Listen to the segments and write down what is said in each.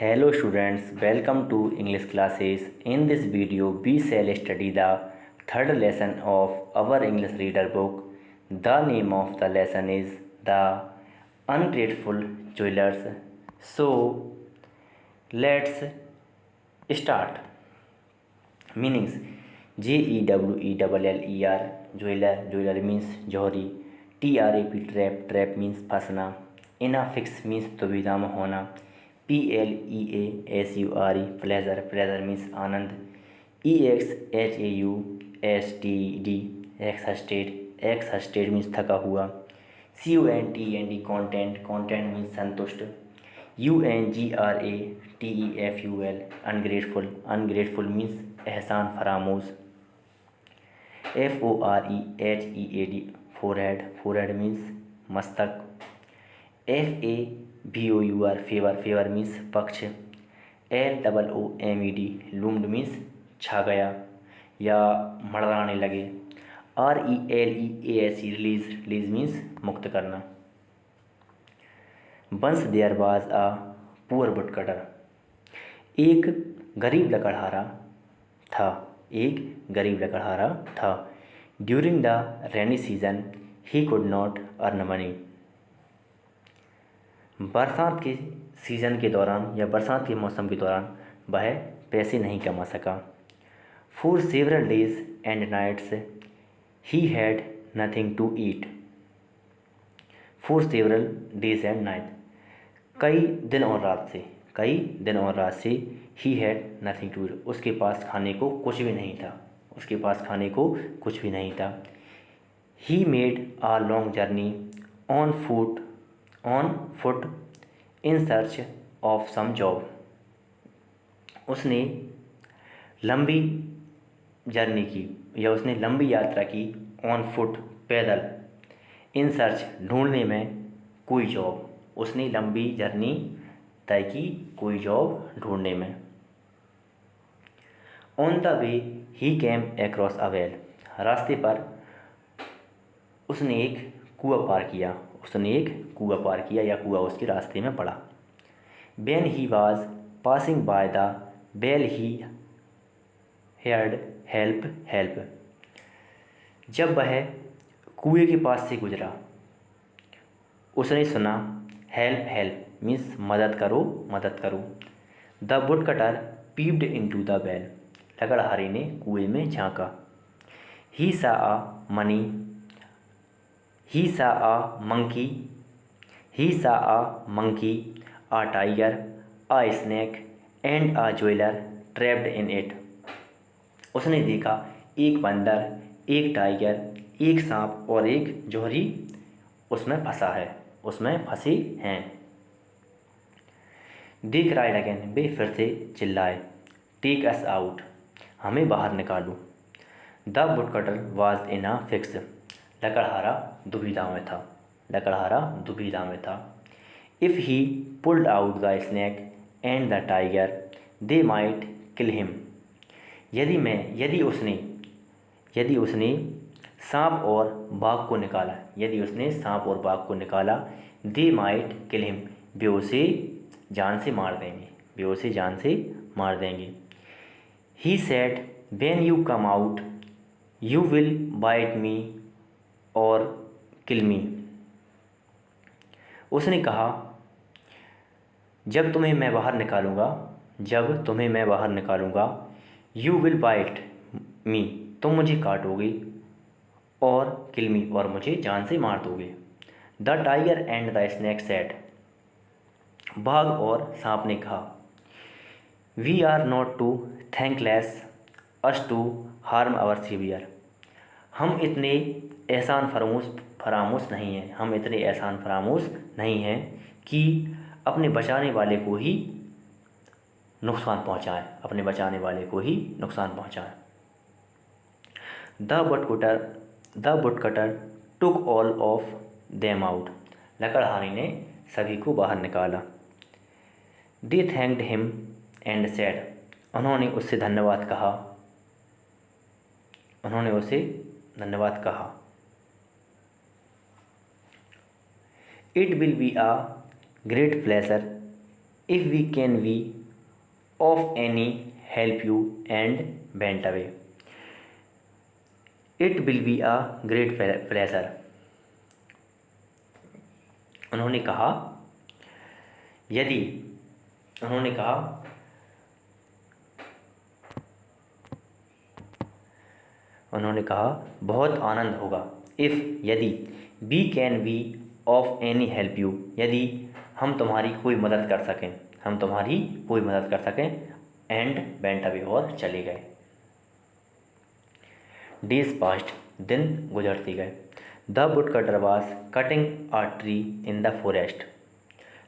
Hello students, welcome to English classes. In this video, we shall study the third lesson of our English reader book. The name of the lesson is The Ungrateful Jewelers. So, let's start. Meanings: Jeweller, jeweler means johari. Trap means फंसना. Affix means दुविधा में होना. Pleasure, pleasure means आनंद. Exhausted means थका हुआ. Content means संतुष्ट. Ungrateful means एहसान फरामोश. Forehead means मस्तक. Favor means पक्ष. Loomed means छा गया या मड़राने लगे. Release means मुक्त करना. Once there was a poor woodcutter. एक गरीब लकड़हारा था. During the rainy season, he could not earn money. बरसात के सीज़न के दौरान या बरसात के मौसम के दौरान वह पैसे नहीं कमा सका. For several days and nights, he had nothing to eat. For several days and nights, कई दिन और रात से he had nothing to eat, उसके पास खाने को कुछ भी नहीं था. He made a long journey on foot in search of some job. उसने लंबी यात्रा की on foot पैदल. in search ढूंढने में कोई जॉब. उसने लंबी जर्नी तय की कोई जॉब ढूंढने में. On the way he came across a well. रास्ते पर उसने एक कुआं पार किया या कुआं उसके रास्ते में पड़ा. When he was passing by the well he heard help. जब वह कुएं के पास से गुजरा उसने सुना help means मदद करो. The woodcutter peeped into the well. लकड़हारे ने कुएं में झांका. He saw a monkey, a tiger, a snake and a jeweler trapped in it. उसने देखा एक बंदर, एक टाइगर, एक सांप और एक जौहरी उसमें फंसे हैं. They cried again. वे फिर से चिल्लाए. Take us out. हमें बाहर निकालो. The woodcutter was in a fix. लकड़हारा दुविधा में था. If he pulled out the snake and the tiger, they might kill him. यदि उसने सांप और बाघ को निकाला, they might kill him. वे उसे जान से मार देंगे. He said, when you come out, you will bite me or kill me. उसने कहा जब तुम्हें मैं बाहर निकालूंगा, you will bite me, तुम मुझे काटोगे, और kill me, और मुझे जान से मार दोगे. The tiger and the snake said. बाघ और सांप ने कहा we are not too thankless us to harm our savior. हम इतने एहसान फरामोश नहीं हैं कि अपने बचाने वाले को ही नुकसान पहुंचाएं. The woodcutter took all of them out. लकड़हारे ने सभी को बाहर निकाला. They thanked him and said. उन्होंने उससे धन्यवाद कहा. It will be a great pleasure if we can we of any help you and went away, it will be a great pleasure. उन्होंने कहा यदि उन्होंने कहा उन्होंने कहा बहुत आनंद होगा। इफ़ यदि, we can we of any help you, यदि हम तुम्हारी कोई मदद कर सकें, हम तुम्हारी कोई मदद कर सकें, एंड वेंट अवे और चले गए। डेज पास्ट, दिन गुजरते गए। The woodcutter was cutting a tree in the forest,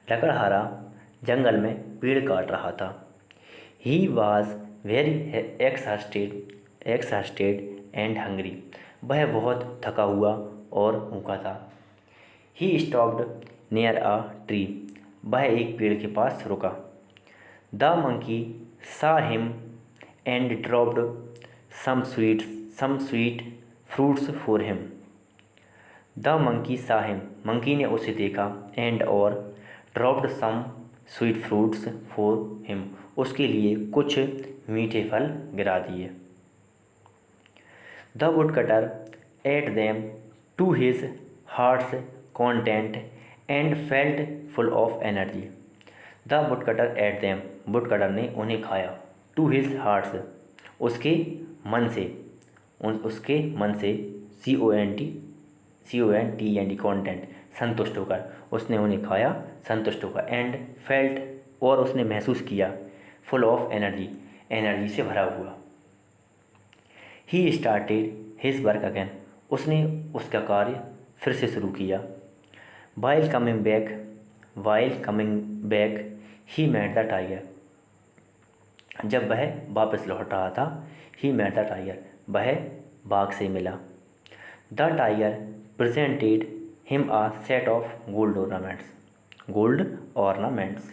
लकड़हारा जंगल में पेड़ काट रहा था। He was very exhausted and hungry, वह बहुत थका हुआ और भूखा था। He stopped near a tree, वह एक पेड़ के पास रुका। The monkey saw him and dropped some sweet fruits for him. The monkey saw him, monkey ने उसे देखा, एंड और dropped some sweet fruits for him, उसके लिए कुछ मीठे फल गिरा दिए। The woodcutter ate them to his hearts content and felt full of energy. The woodcutter ate them, woodcutter ने उन्हें खाया, टू हिज हार्ट्स, उसके मन से, उसके मन से, CONTENT कॉन्टेंट, संतुष्ट होकर, उसने उन्हें खाया संतुष्ट होकर, एंड फेल्ट और उसने महसूस किया, फुल ऑफ एनर्जी, एनर्जी से भरा हुआ। He started his work again, उसने उसका कार्य फिर से शुरू किया। While coming back he met the tiger, जब वह वापस लौट रहा था, ही मेट द टाइगर, वह बाघ से मिला। The tiger presented him a set of gold ornaments,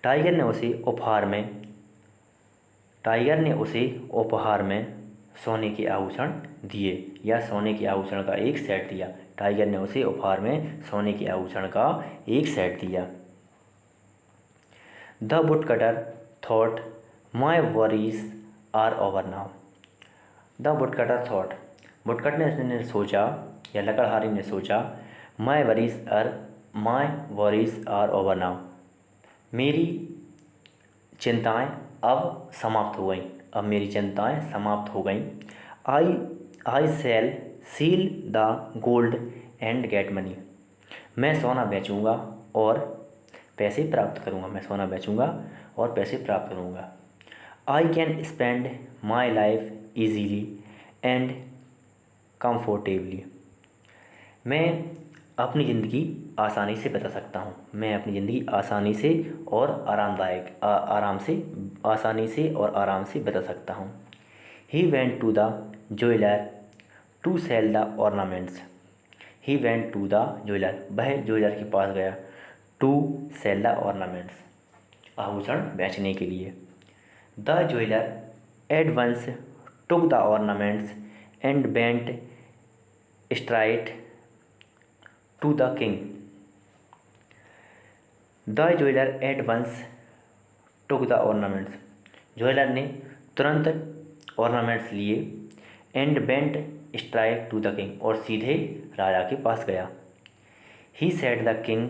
tiger ने उसे उपहार में सोने के आभूषण दिए, या सोने के आभूषण का एक सेट दिया। टाइगर ने उसे उपहार में सोने के आभूषण का एक सेट दिया। The woodcutter thought my worries are over now, the woodcutter thought, woodcutter ने सोचा, या लकड़हारे ने सोचा, my worries are over now, मेरी चिंताएं अब समाप्त हो गईं, अब मेरी चिंताएं समाप्त हो गईं। I shall sell the gold and get money, मैं सोना बेचूंगा और पैसे प्राप्त करूंगा, मैं सोना बेचूंगा और पैसे प्राप्त करूंगा। I can spend my life easily and comfortably, मैं अपनी ज़िंदगी आसानी से बिता सकता हूँ, मैं अपनी ज़िंदगी आसानी से और आराम से बिता सकता हूँ। He went to the jeweller to sell the ornaments, he went to the jeweller, वह ज्वेलर के पास गया, टू सेल द ऑर्नामेंट्स, आभूषण बेचने के लिए। The jeweller at once took the ornaments and went straight to the king, the jeweller at once took the ornaments, jeweller ने तुरंत ऑर्नामेंट्स लिए, and went straight to the king, और सीधे राजा के पास गया। ही सेड द किंग,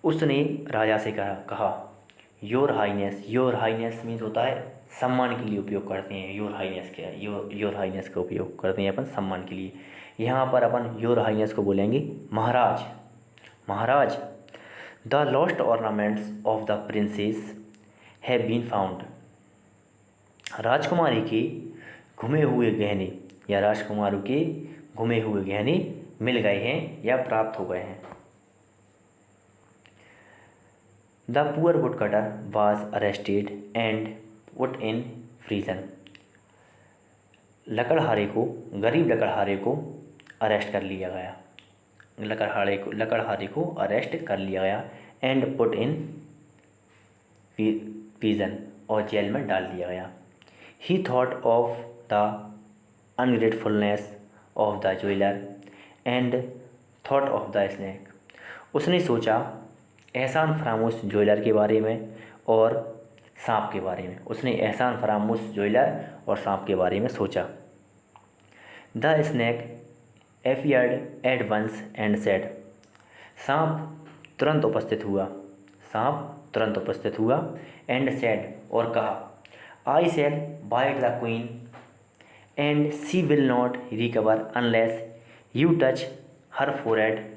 उसने राजा से कहा योर हाईनेस मीन्स होता है सम्मान के लिए उपयोग करते हैं, योर हाईनेस का उपयोग करते हैं अपन सम्मान के लिए। यहाँ पर अपन योर हाईनेस को बोलेंगे महाराज। The lost ornaments of the princess have been found, राजकुमारी के घुमे हुए गहने, या राजकुमारों के घुमे हुए गहने मिल गए हैं या प्राप्त हो गए हैं। The poor would cutter was arrested and put in prison, गरीब लकड़हारे को अरेस्ट कर लिया गया, लकड़हारे को अरेस्ट कर लिया गया, एंड पुट इन प्रिजन, और जेल में डाल दिया गया। He thought of the ungratefulness of the jeweller and thought of the snake, उसने सोचा एहसान फरामोश ज्वेलर के बारे में और सांप के बारे में। उसने एहसान फरामोश ज्वेलर और सांप के बारे में सोचा। The snake appeared at once and said, सांप तुरंत उपस्थित हुआ, सांप तुरंत उपस्थित हुआ। एंड सेड और कहा, I shall bite the queen and she will not recover unless you touch her forehead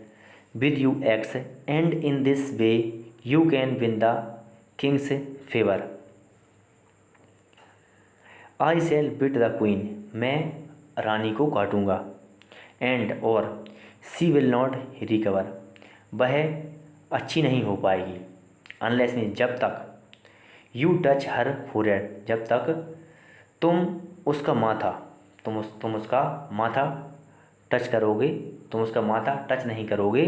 with you eggs, and in this way you can win the king's favor. I shall beat the queen, मैं रानी को काटूंगा। and और she will not recover, वह अच्छी नहीं हो पाएगी। unless में जब तक you touch her forehead, जब तक तुम उसका माथा तुम उसका माथा टच करोगे, तुम उसका माथा टच नहीं करोगे।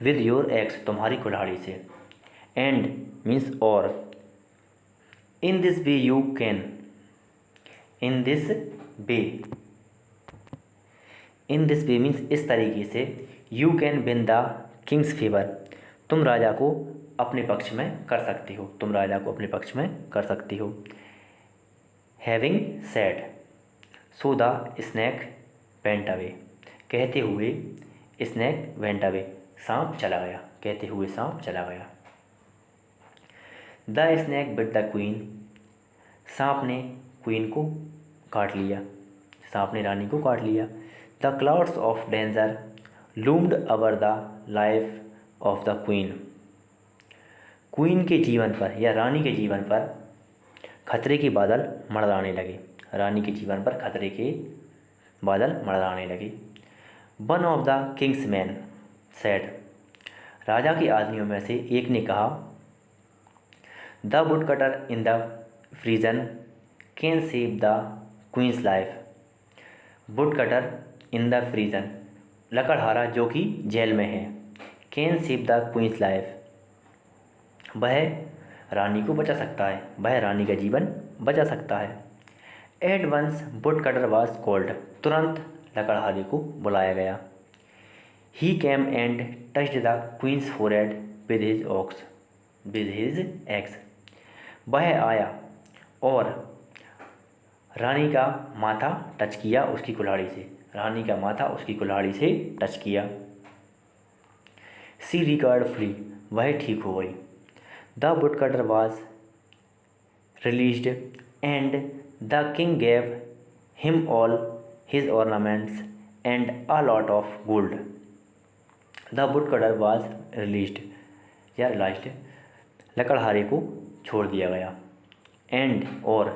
विद योर एक्स, तुम्हारी कुल्हाड़ी से। एंड मीन्स और। In this way you can, in this way, in this way means इस तरीके से। You can win the Kings favour, तुम राजा को अपने पक्ष में कर सकती हो, तुम राजा को अपने पक्ष में कर सकती हो। Having said, so the snake went away, कहते हुए स्नैक वेंट अवे, सांप चला गया, कहते हुए सांप चला गया। The snake bit the queen, सांप ने क्वीन को काट लिया, सांप ने रानी को काट लिया। The clouds of danger loomed over the life of the queen, queen के जीवन पर या रानी के जीवन पर खतरे के बादल मंडराने लगे, रानी के जीवन पर खतरे के बादल मंडराने लगे। One of the king's man said, राजा के आदमियों में से एक ने कहा, the woodcutter in the prison can save the queen's life, woodcutter in the prison, लकड़हारा जो कि जेल में है, can save the queen's life, वह रानी को बचा सकता है, वह रानी का जीवन बचा सकता है। At once woodcutter was called, तुरंत लकड़हारे को बुलाया गया। He came and touched the queen's forehead with his axe, वह आया और रानी का माथा टच किया उसकी कुल्हाड़ी से, रानी का माथा उसकी कुल्हाड़ी से टच किया। सी रिकवर्ड फ्री, वह ठीक हो गई। The woodcutter was released and the king gave him all his ornaments and a lot of gold. The woodcutter was released या रिलाइज्ड, लकड़हारे को छोड़ दिया गया। एंड और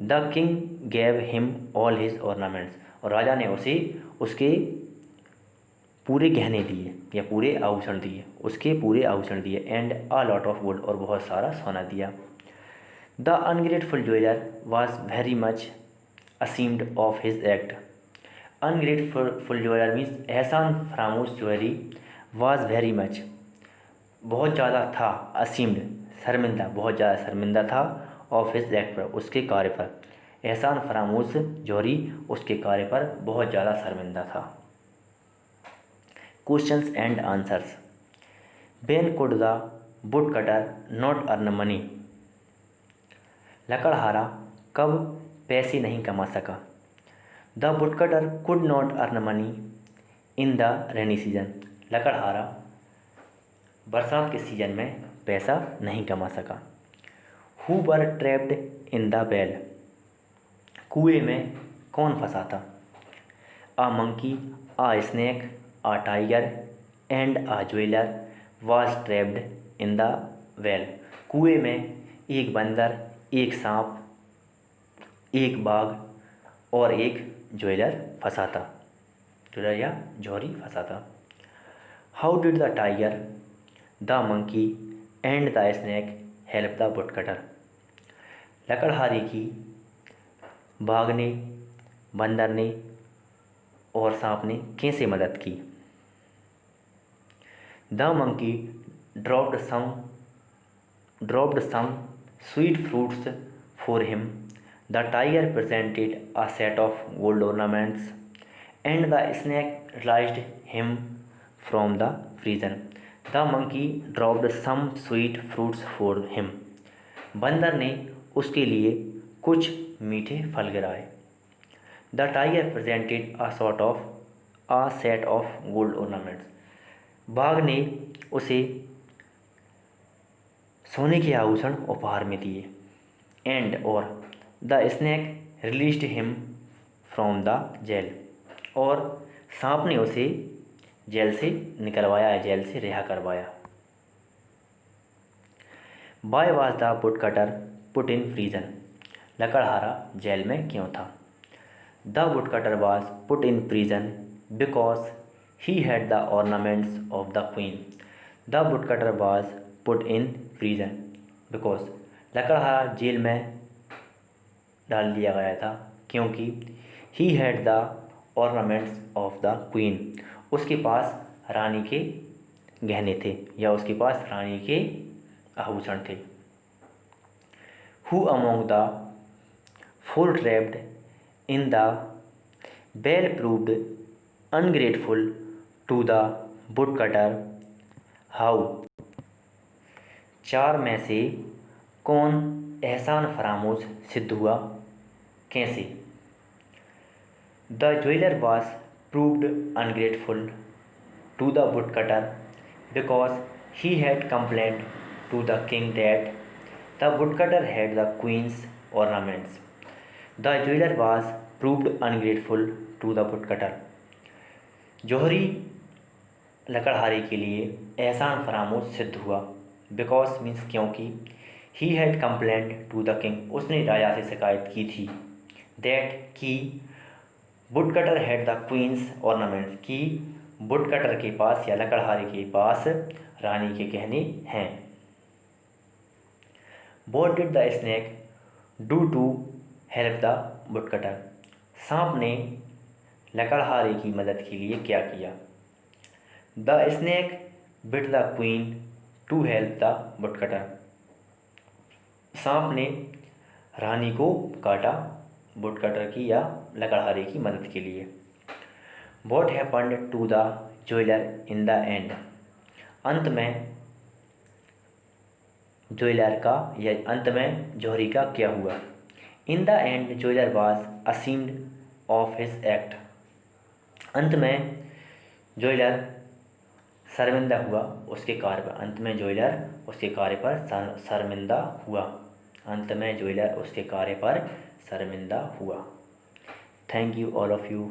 the king gave him all his ornaments, और राजा ने उसे उसके पूरे गहने दिए या पूरे आभूषण दिए, उसके पूरे आभूषण दिए। And a lot of gold, और बहुत सारा सोना दिया। The ungrateful jeweller was very much ashamed of his act. Ungrateful jeweller means एहसान फरामोश ज्वेलरी, वाज वेरी मच, बहुत ज़्यादा था, असीम्ड शर्मिंदा, बहुत ज़्यादा शर्मिंदा था, ऑफ हिज एक्ट पर, उसके कार्य पर। एहसान फरामोश ज्वेलरी उसके कार्य पर बहुत ज़्यादा शर्मिंदा था। Questions and answers. When could the woodcutter not earn money, लकड़हारा कब पैसे नहीं कमा सका। The woodcutter could not earn money in the rainy season, लकड़हारा बरसात के सीजन में पैसा नहीं कमा सका। Who were trapped in the well, कुएं में कौन फंसा था। A monkey, a snake, a tiger and a jeweller was trapped in the well, कुएं में एक बंदर, एक सांप, एक बाघ और एक ज्वेलर फंसा था, ज्वेलर या जौहरी फंसा था। How did the tiger, the monkey and the snake help the woodcutter, लकड़हारे की बाघ ने, बंदर ने और सांप ने कैसे मदद की। The monkey dropped some sweet fruits for him, the tiger presented a set of gold ornaments and the snake released him from the prison, the monkey dropped some sweet fruits for him. बंदर ने उसके लिए कुछ मीठे फल गिराए। The tiger presented a set of gold ornaments. बाघ ने उसे सोने के आभूषण उपहार में दिए। एंड और the snake released him from the jail. और सांप ने उसे जेल से निकलवाया है, जेल से रिहा करवाया। Why was the woodcutter put in prison. लकड़हारा जेल में क्यों था? The woodcutter was put in prison because he had the ornaments of the queen. The woodcutter was put in prison because लकड़हारा जेल में डाल दिया गया था क्योंकि he had the ornaments of the queen. उसके पास रानी के गहने थे या उसके पास रानी के आभूषण थे। Who among the four trapped in the well proved ungrateful to the woodcutter how. चार में से कौन एहसान फरामोश सिद्ध हुआ, कैसे? The jeweller was proved ungrateful to the woodcutter because he had complaint to the king that the woodcutter had the queen's ornaments. The jeweller was proved ungrateful to the woodcutter. जौहरी लकड़हारे के लिए एहसान फरामोश सिद्ध हुआ। बिकॉज मीन्स क्योंकि he had complaint to the king, उसने राजा से शिकायत की थी। दैट कि woodcutter had the queen's ornaments, कि वुडकटर के पास या लकड़हारे के पास रानी के गहने हैं। What did the snake do to help the woodcutter. सांप ने लकड़हारे की मदद के लिए क्या किया? The snake bit the queen to help the woodcutter. सांप ने रानी को काटा वुडकटर की या लकड़हारे की मदद के लिए। What happened to the jeweller in the end. अंत में ज्वेलर का या अंत में जौहरी का क्या हुआ? In the end jeweller was ashamed of his act. अंत में ज्वेलर शर्मिंदा हुआ उसके कार्य पर। अंत में ज्वेलर उसके कार्य पर शर्मिंदा हुआ। अंत में ज्वेलर उसके कार्य पर शर्मिंदा हुआ। Thank you all of you.